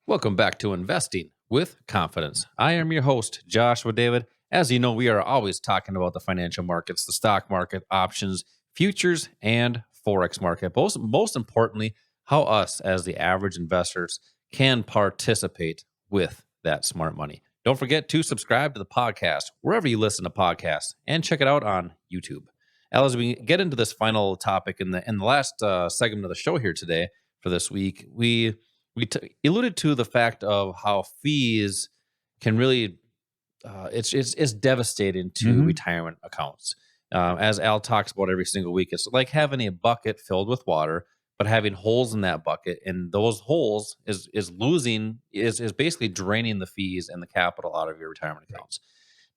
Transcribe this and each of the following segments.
Welcome back to Investing with Confidence. I am your host, Joshua David. As you know, we are always talking about the financial markets, the stock market, options, futures, and Forex market. Most importantly, how us as the average investors can participate with that smart money. Don't forget to subscribe to the podcast wherever you listen to podcasts and check it out on YouTube. As we get into this final topic in the last segment of the show here today for this week, we alluded to the fact of how fees can really it's devastating to retirement accounts. As Al talks about every single week, it's like having a bucket filled with water, but having holes in that bucket, and those holes is basically draining the fees and the capital out of your retirement accounts.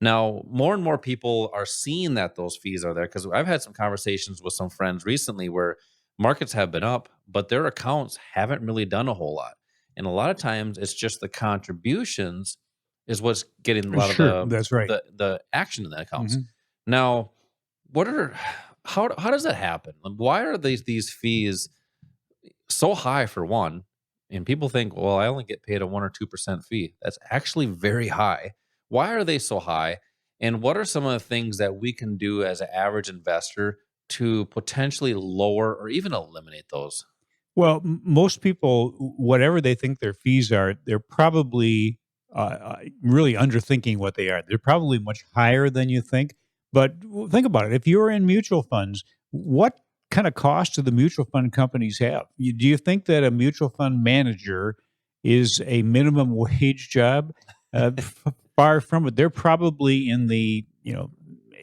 Now, more and more people are seeing that those fees are there, because I've had some conversations with some friends recently where markets have been up, but their accounts haven't really done a whole lot. And a lot of times it's just the contributions is what's getting a lot of That's right. the action in the accounts. Now, how does that happen? Why are these fees so high for one? And people think, well, I only get paid a 1 or 2% fee. That's actually very high. Why are they so high? And what are some of the things that we can do as an average investor to potentially lower or even eliminate those? Well, most people, whatever they think their fees are, they're probably really underthinking what they are. They're probably much higher than you think. But think about it. If you're in mutual funds, what kind of cost do the mutual fund companies have? Do you think that a mutual fund manager is a minimum wage job? Far from it. They're probably in the,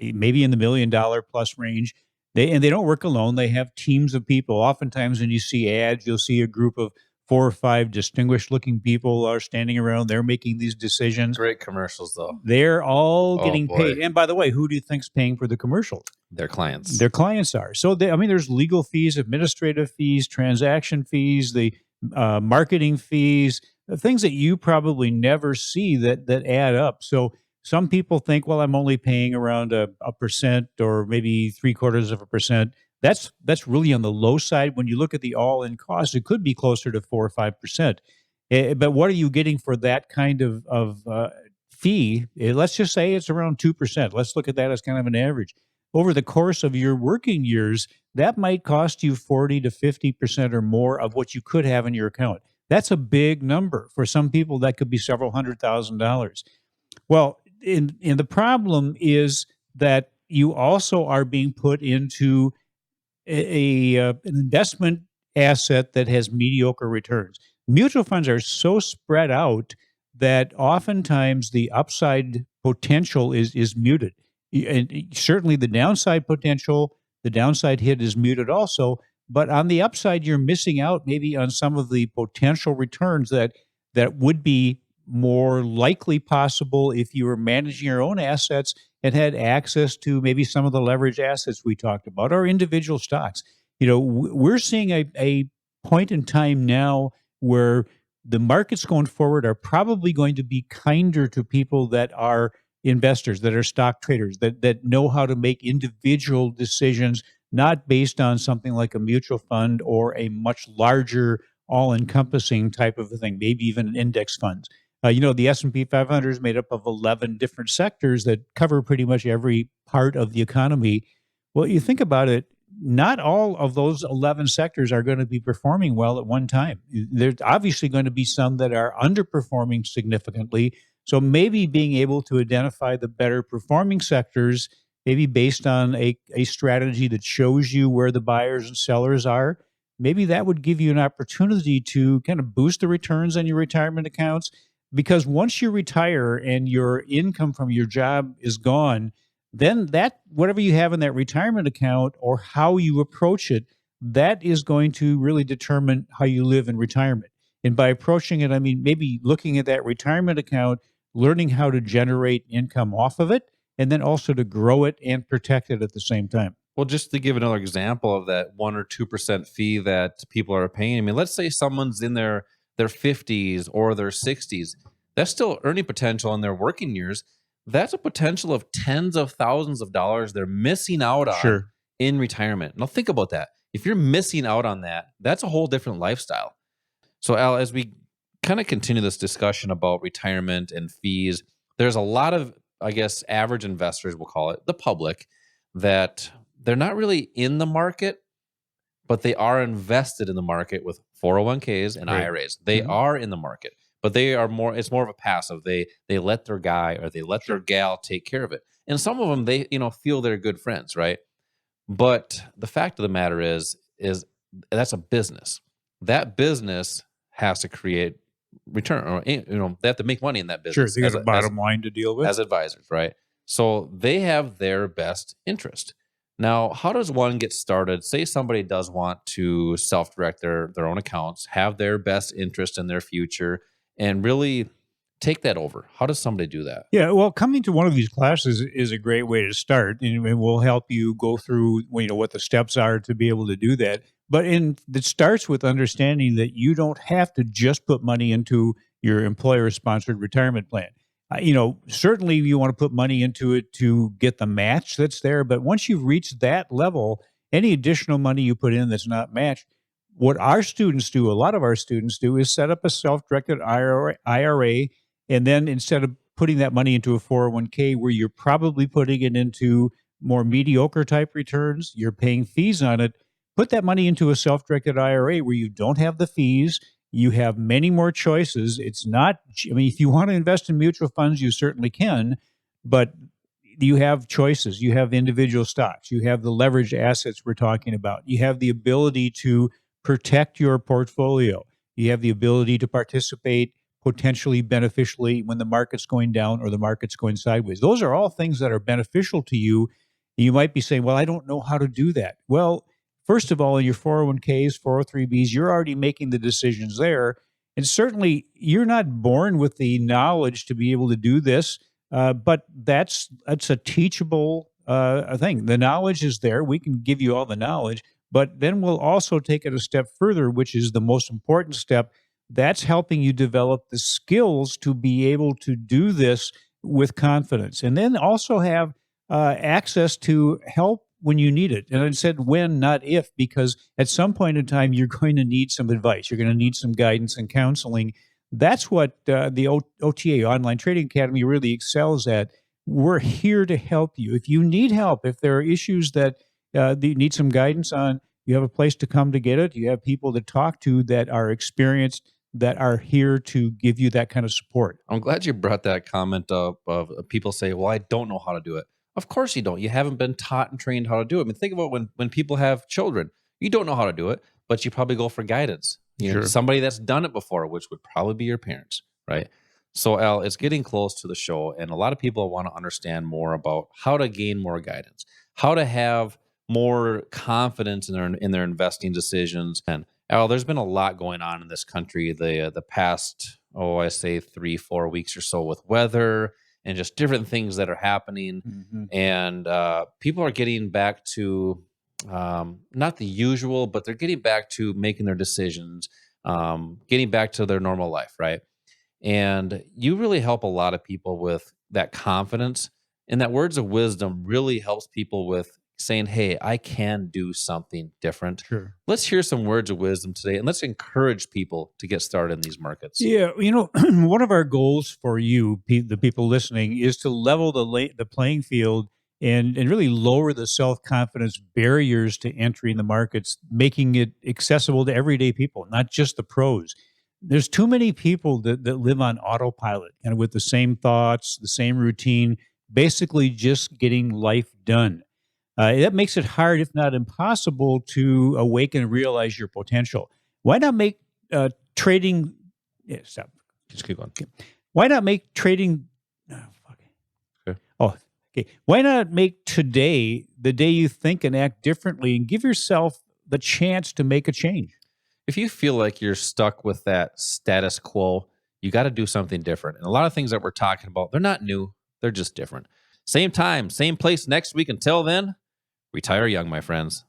maybe in the $1 million plus range. They don't work alone. They have teams of people. Oftentimes when you see ads, you'll see a group of 4 or 5 distinguished looking people are standing around. They're making these decisions. Great commercials, though. They're all getting paid. And by the way, who do you think's paying for the commercials? Their clients. Their clients are. So, there's legal fees, administrative fees, transaction fees, the marketing fees, things that you probably never see that add up. So some people think, well, I'm only paying around a percent or maybe 0.75%. That's really on the low side. When you look at the all-in cost, it could be closer to 4 or 5%. But what are you getting for that kind of fee? Let's just say it's around 2%. Let's look at that as kind of an average. Over the course of your working years, that might cost you 40 to 50% or more of what you could have in your account. That's a big number. For some people, that could be several $100,000. Well, and the problem is that you also are being put into an investment asset that has mediocre returns. Mutual funds are so spread out that oftentimes the upside potential is muted. And certainly the downside potential, the downside hit is muted also. But on the upside, you're missing out maybe on some of the potential returns that would be more likely possible if you were managing your own assets and had access to maybe some of the leverage assets we talked about or individual stocks. We're seeing a point in time now where the markets going forward are probably going to be kinder to people that are investors, that are stock traders, that know how to make individual decisions, not based on something like a mutual fund or a much larger all-encompassing type of a thing, maybe even an index funds. The S&P 500 is made up of 11 different sectors that cover pretty much every part of the economy. Well, you think about it, not all of those 11 sectors are going to be performing well at one time. There's obviously going to be some that are underperforming significantly. So maybe being able to identify the better performing sectors, maybe based on a strategy that shows you where the buyers and sellers are, maybe that would give you an opportunity to kind of boost the returns on your retirement accounts. Because once you retire and your income from your job is gone, then that whatever you have in that retirement account or how you approach it, that is going to really determine how you live in retirement. And by approaching it, I mean maybe looking at that retirement account, learning how to generate income off of it, and then also to grow it and protect it at the same time. Well, just to give another example of that 1 or 2% fee that people are paying. I mean, let's say someone's in their 50s or their 60s. That's still earning potential in their working years. That's a potential of tens of thousands of dollars they're missing out on in retirement. Now think about that. If you're missing out on that, that's a whole different lifestyle. So, Al, as we kind of continue this discussion about retirement and fees, there's a lot of, I guess, average investors, we'll call it, the public, that they're not really in the market, but they are invested in the market with 401ks and Right. IRAs. They are in the market, but they are more, it's more of a passive. They let their guy or they let their gal take care of it. And some of them, they, feel they're good friends, right? But the fact of the matter is that's a business. That business has to create return, or they have to make money in that Sure. business They got a bottom line to deal with. as advisors, right? So they have their best interest. Now, how does one get started? Say somebody does want to self-direct their own accounts, have their best interest in their future, and really take that over. How does somebody do that? Yeah, well, coming to one of these classes is a great way to start, and it will help you go through, what the steps are to be able to do that. But it starts with understanding that you don't have to just put money into your employer-sponsored retirement plan. Certainly you want to put money into it to get the match that's there, but once you've reached that level, any additional money you put in that's not matched, what our students do, a lot of our students do, is set up a self-directed IRA, and then instead of putting that money into a 401k where you're probably putting it into more mediocre type returns, you're paying fees on it, put that money into a self-directed IRA where you don't have the fees. You have many more choices. It's not, if you want to invest in mutual funds, you certainly can, but you have choices. You have individual stocks. You have the leveraged assets we're talking about. You have the ability to protect your portfolio. You have the ability to participate potentially beneficially when the market's going down or the market's going sideways. Those are all things that are beneficial to you. You might be saying, well, I don't know how to do that. Well, first of all, in your 401ks, 403bs, you're already making the decisions there. And certainly you're not born with the knowledge to be able to do this, but that's a teachable thing. The knowledge is there. We can give you all the knowledge, but then we'll also take it a step further, which is the most important step. That's helping you develop the skills to be able to do this with confidence, and then also have access to help when you need it. And I said when, not if, because at some point in time, you're going to need some advice. You're going to need some guidance and counseling. That's what the OTA, Online Trading Academy, really excels at. We're here to help you. If you need help, if there are issues that you need some guidance on, you have a place to come to get it. You have people to talk to that are experienced, that are here to give you that kind of support. I'm glad you brought that comment up of people say, well, I don't know how to do it. Of course you don't. You haven't been taught and trained how to do it. I mean, think about when people have children, you don't know how to do it, but you probably go for guidance. Sure. Somebody that's done it before, which would probably be your parents, right? So, Al, it's getting close to the show, and a lot of people want to understand more about how to gain more guidance, how to have more confidence in their investing decisions. And Al, there's been a lot going on in this country the past, I say 3-4 weeks or so, with weather and just different things that are happening. And people are getting back to not the usual, but they're getting back to making their decisions, getting back to their normal life, right? And you really help a lot of people with that confidence. And that words of wisdom really helps people with saying, hey, I can do something different. Sure. Let's hear some words of wisdom today, and let's encourage people to get started in these markets. Yeah, one of our goals for you, the people listening, is to level the playing field and really lower the self-confidence barriers to entering the markets, making it accessible to everyday people, not just the pros. There's too many people that live on autopilot, kind of with the same thoughts, the same routine, basically just getting life done. That makes it hard, if not impossible, to awaken and realize your potential. Why not make trading? Yeah, stop. Just keep going. Okay. Why not make trading? Oh, fuck. Okay. Oh, okay. Why not make today the day you think and act differently, and give yourself the chance to make a change? If you feel like you're stuck with that status quo, you got to do something different. And a lot of things that we're talking about, they're not new, they're just different. Same time, same place next week. Until then, retire young, my friends.